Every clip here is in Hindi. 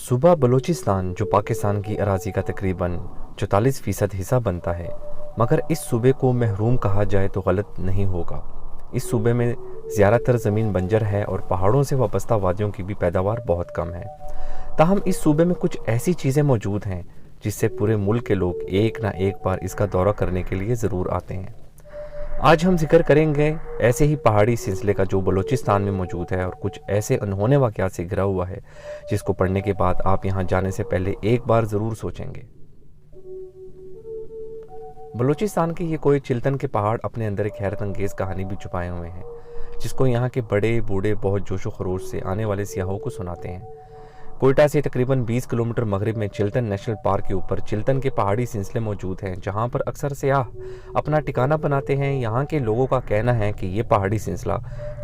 सूबा बलूचिस्तान जो पाकिस्तान की अराज़ी का तकरीबन 44% हिस्सा बनता है, मगर इस सूबे को महरूम कहा जाए तो गलत नहीं होगा। इस सूबे में ज़्यादातर ज़मीन बंजर है और पहाड़ों से वाबस्ता वादियों की भी पैदावार बहुत कम है। ताहम इस सूबे में कुछ ऐसी चीज़ें मौजूद हैं जिससे पूरे मुल्क के लोग एक ना एक बार इसका दौरा करने के लिए ज़रूर आते हैं। आज हम जिक्र करेंगे ऐसे ही पहाड़ी सिलसिले का जो बलूचिस्तान में मौजूद है और कुछ ऐसे अनहोने वाक़यात से घिरा हुआ है जिसको पढ़ने के बाद आप यहाँ जाने से पहले एक बार ज़रूर सोचेंगे। बलूचिस्तान के ये कोई चिल्तन के पहाड़ अपने अंदर एक हैरत अंगेज़ कहानी भी छुपाए हुए हैं, जिसको यहाँ के बड़े बूढ़े बहुत जोशो खरोश से आने वाले सियाहों को सुनाते हैं। कोयटा से तकरीबन 20 किलोमीटर मगरिब में चिल्तन नेशनल पार्क के ऊपर चिल्तन के पहाड़ी सिलसिले मौजूद हैं, जहाँ पर अक्सर सियाह अपना ठिकाना बनाते हैं। यहाँ के लोगों का कहना है कि ये पहाड़ी सिलसिला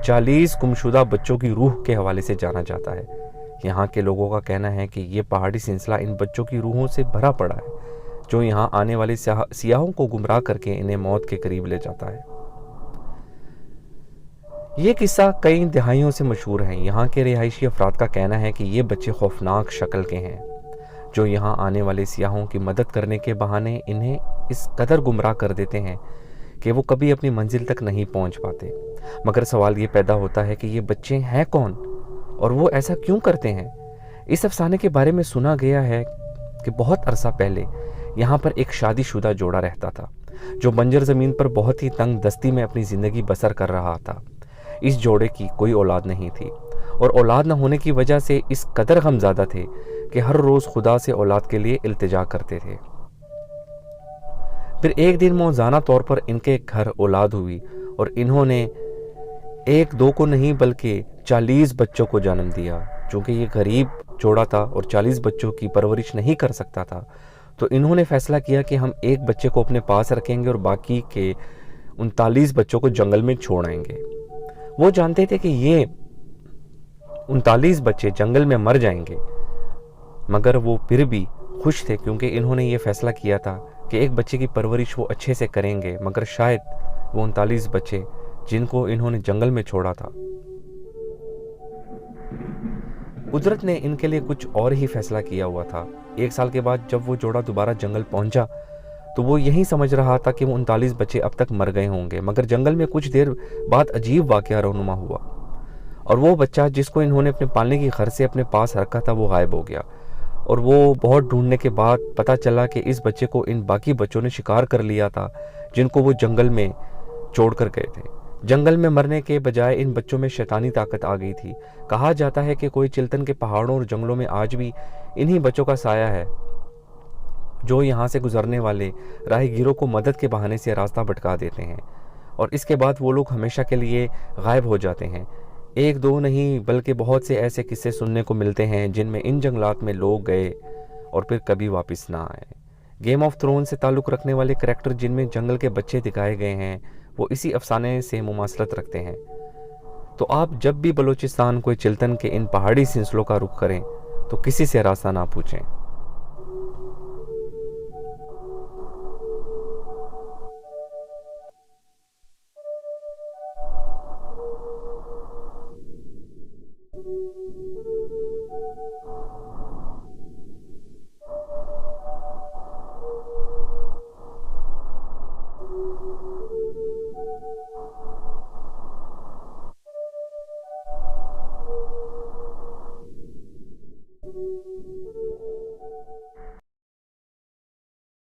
40 गुमशुदा बच्चों की रूह के हवाले से जाना जाता है। यहाँ के लोगों का कहना है कि ये पहाड़ी सिलसिला इन बच्चों की रूहों से भरा पड़ा है, जो यहाँ आने वाले सियाहों को गुमराह करके इन्हें मौत के करीब ले जाता है। ये किस्सा कई दहाइयों से मशहूर है। यहाँ के रिहायशी अफराद का कहना है कि ये बच्चे खौफनाक शक्ल के हैं, जो यहाँ आने वाले सियाहों की मदद करने के बहाने इन्हें इस कदर गुमराह कर देते हैं कि वो कभी अपनी मंजिल तक नहीं पहुँच पाते। मगर सवाल ये पैदा होता है कि ये बच्चे हैं कौन और वो ऐसा क्यों करते हैं। इस अफसाने के बारे में सुना गया है कि बहुत अरसा पहले यहाँ पर एक शादीशुदा जोड़ा रहता था, जो बंजर ज़मीन पर बहुत ही तंग दस्ती में अपनी ज़िंदगी बसर कर रहा था। इस जोड़े की कोई औलाद नहीं थी और औलाद न होने की वजह से इस कदर गमज़्यादा थे कि हर रोज़ खुदा से औलाद के लिए इल्तिजा करते थे। फिर एक दिन मौज़ाना तौर पर इनके घर औलाद हुई और इन्होंने एक दो को नहीं बल्कि 40 बच्चों को जन्म दिया। चूँकि ये गरीब जोड़ा था और 40 बच्चों की परवरिश नहीं कर सकता था, तो इन्होंने फैसला किया कि हम एक बच्चे को अपने पास रखेंगे और बाकी के 39 बच्चों को जंगल में छोड़ आएंगे। वो जानते थे कि ये 39 बच्चे जंगल में मर जाएंगे, मगर वो फिर भी खुश थे क्योंकि इन्होंने ये फैसला किया था कि एक बच्चे की परवरिश वो अच्छे से करेंगे। मगर शायद वो 39 बच्चे जिनको इन्होंने जंगल में छोड़ा था, कुदरत ने इनके लिए कुछ और ही फैसला किया हुआ था। 1 साल के बाद जब वो जोड़ा दोबारा जंगल पहुंचा तो वो यही समझ रहा था कि वो 39 बच्चे अब तक मर गए होंगे, मगर जंगल में कुछ देर बाद अजीब वाक़या रहनुमा हुआ और वो बच्चा जिसको इन्होंने अपने पालने की घर से अपने पास रखा था वो गायब हो गया। और वो बहुत ढूंढने के बाद पता चला कि इस बच्चे को इन बाकी बच्चों ने शिकार कर लिया था, जिनको वो जंगल में छोड़ कर गए थे। जंगल में मरने के बजाय इन बच्चों में शैतानी ताकत आ गई थी। कहा जाता है कि कोई चिल्तन के पहाड़ों और जंगलों में आज भी इन्हीं बच्चों का साया है, जो यहाँ से गुजरने वाले राहगीरों को मदद के बहाने से रास्ता भटका देते हैं और इसके बाद वो लोग हमेशा के लिए गायब हो जाते हैं। एक दो नहीं बल्कि बहुत से ऐसे किस्से सुनने को मिलते हैं जिनमें इन जंगलात में लोग गए और फिर कभी वापस ना आए। गेम ऑफ थ्रोन से ताल्लुक़ रखने वाले करैक्टर जिनमें जंगल के बच्चे दिखाए गए हैं, वो इसी अफसाने से मुमासलत रखते हैं। तो आप जब भी बलूचिस्तान कोई चिल्तन के इन पहाड़ी सिलसिलों का रुख करें तो किसी से रास्ता ना पूछें।